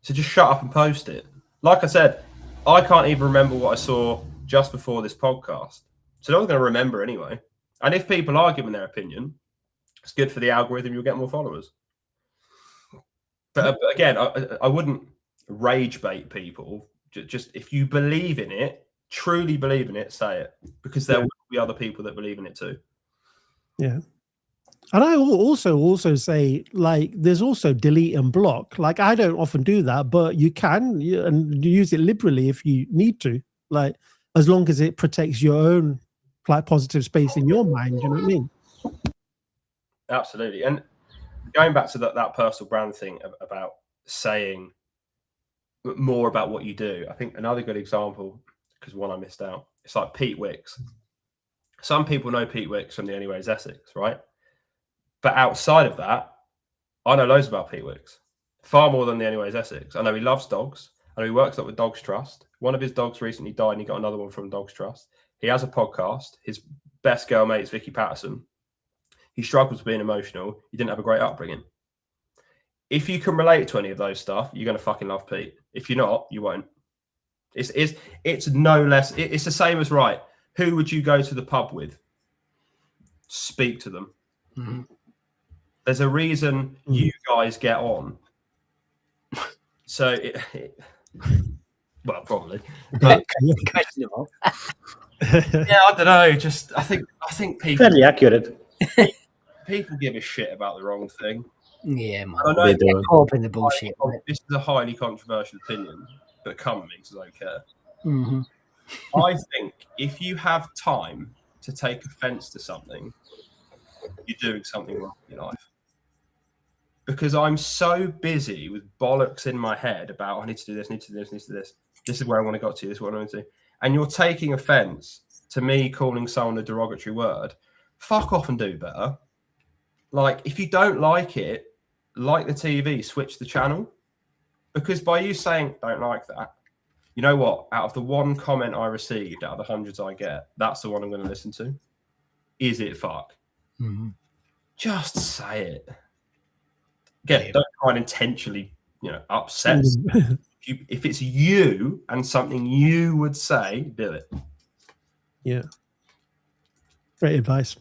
So just shut up and post it. Like I said, I can't even remember what I saw just before this podcast. So no one's going to remember anyway. And if people are giving their opinion, it's good for the algorithm. You'll get more followers. But again, I wouldn't rage bait people. Just if you believe in it, truly believe in it, say it. Because there will be other people that believe in it too. Yeah. And I also say, like, there's also delete and block. Like, I don't often do that, but you can, and use it liberally if you need to. Like, as long as it protects your own, like, positive space in your mind. You know what I mean? Absolutely. And going back to that personal brand thing about saying more about what you do, I think another good example, because one I missed out, it's like Pete Wicks. Some people know Pete Wicks from the Anyways Essex, right? But outside of that, I know loads about Pete Wicks, far more than the Anyways Essex. I know he loves dogs. I know he works up with Dogs Trust. One of his dogs recently died, and he got another one from Dogs Trust. He has a podcast. His best girl mate is Vicky Patterson. He struggles with being emotional. He didn't have a great upbringing. If you can relate to any of those stuff, you're going to fucking love Pete. If you're not, you won't. It's no less. It's the same as, right, who would you go to the pub with? Speak to them. Mm-hmm. There's a reason you guys get on. So, well, probably. But, Questionable. yeah, I don't know. Just I think people Fairly accurate. people give a shit about the wrong thing. Yeah, man. I know They do. Caught up in the bullshit. Right? this is a highly controversial opinion, but come at me because I don't care. Mm-hmm. I think if you have time to take offense to something, you're doing something wrong in your life. Because I'm so busy with bollocks in my head about, I need to do this, need to do this, need to do this. This is where I want to go to, this is what I want to do. And you're taking offense to me calling someone a derogatory word. Fuck off and do better. Like, if you don't like it, like the TV, switch the channel. Because by you saying, don't like that, you know what? Out of the one comment I received, out of the hundreds I get, that's the one I'm going to listen to. Is it fuck? Mm-hmm. Just say it. Again, don't try and intentionally, upset. If it's you and something you would say, do it. Yeah. Great advice.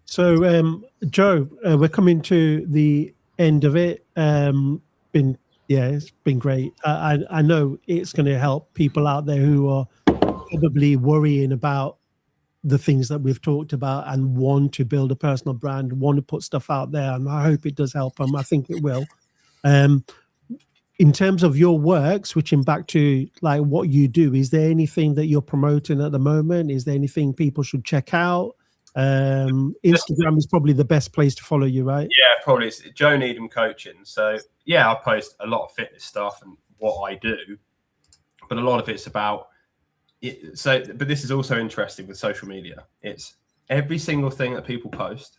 So, Joe, we're coming to the end of it. It's been great. I know it's going to help people out there who are probably worrying about the things that we've talked about and want to build a personal brand, want to put stuff out there. And I hope it does help them. I think it will. In terms of your work, switching back to like what you do, is there anything that you're promoting at the moment? Is there anything people should check out? Instagram is probably the best place to follow you, right? Yeah, probably. It's Joe Needham Coaching. So yeah, I post a lot of fitness stuff and what I do, but a lot of it's about it. So, but this is also interesting with social media. It's every single thing that people post,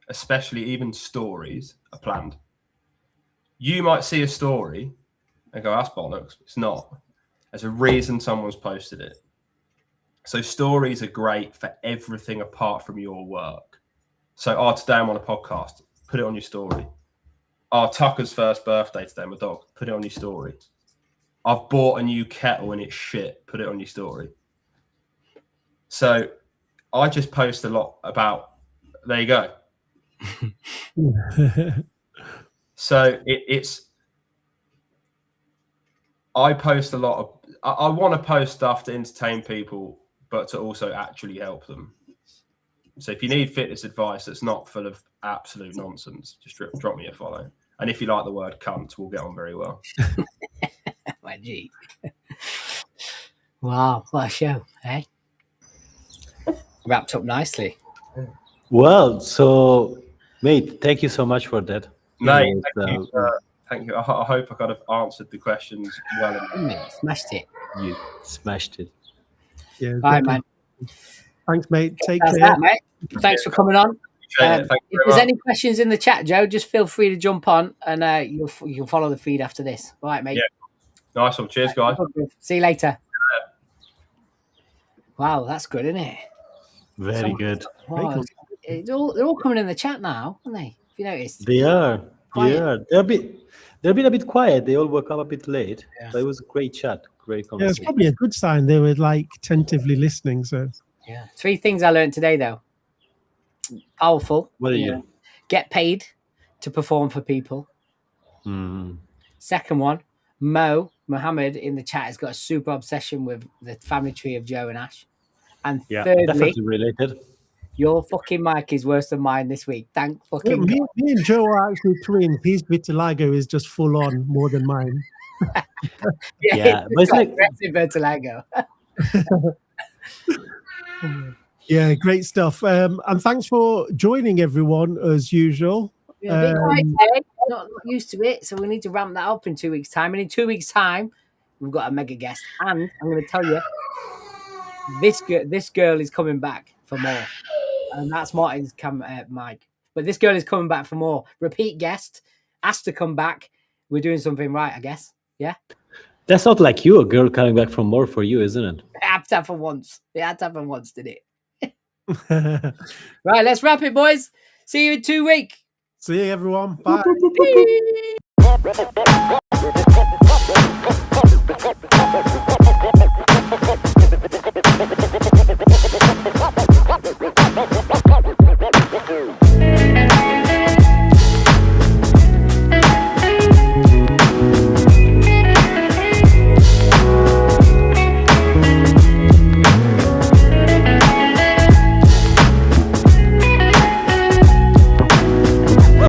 especially even stories, are planned. You might see a story and go, that's bollocks. It's not. There's a reason someone's posted it. So stories are great for everything apart from your work. So, today I'm on a podcast. Put it on your story. Tucker's first birthday today, my dog. Put it on your story. I've bought a new kettle and it's shit. Put it on your story. So I just post a lot about, there you go. So I post a lot of, I want to post stuff to entertain people, but to also actually help them. So if you need fitness advice that's not full of absolute nonsense, just drop me a follow. And if you like the word cunt, we'll get on very well. My G. Wow, what a show, eh? Wrapped up nicely. Well, so, mate, thank you so much for that. Mate, thank you. I hope I kind of answered the questions well enough. Smashed it. You smashed it. Yeah, Bye, man. Thanks, mate. Take That's care. that, mate. Thanks for coming on. Thank you If very there's much. any questions in the chat, Joe, just feel free to jump on and you'll follow the feed after this. All right, mate. Yeah. Nice one. Cheers, guys. See you later. Wow, that's good, isn't it? Very good. Wow, they're all coming in the chat now, aren't they? If you noticed. They are. Quiet. They are. They've been a bit quiet. They all woke up a bit late. Yeah. But it was a great chat. Great Yeah, it's conversation. probably a good sign they were like tentatively listening. So Yeah. 3 things I learned today, though. Powerful. What are you? Get paid to perform for people. Mm. Second one, Mohammed in the chat has got a super obsession with the family tree of Joe and Ash. And Yeah, thirdly, definitely related. your fucking mic is worse than mine this week. Thank yeah, fucking me, God. me and Joe are actually twins. His vitiligo is just full on more than mine. Yeah, but it's like- Vertigo. Yeah, great stuff. And thanks for joining everyone as usual. Yeah, a bit quiet today. Not used to it, so we need to ramp that up in 2 weeks' time. And in 2 weeks' time, we've got a mega guest. And I'm going to tell you, this girl is coming back for more. And that's Martin's mic. But this girl is coming back for more. Repeat guest, asked to come back. We're doing something right, I guess. Yeah? That's not like you, a girl coming back from more for you, isn't it? It had to happen once. It had to happen once, did it? Right, let's wrap it, boys. See you in 2 weeks. See you, everyone. Bye. Peace.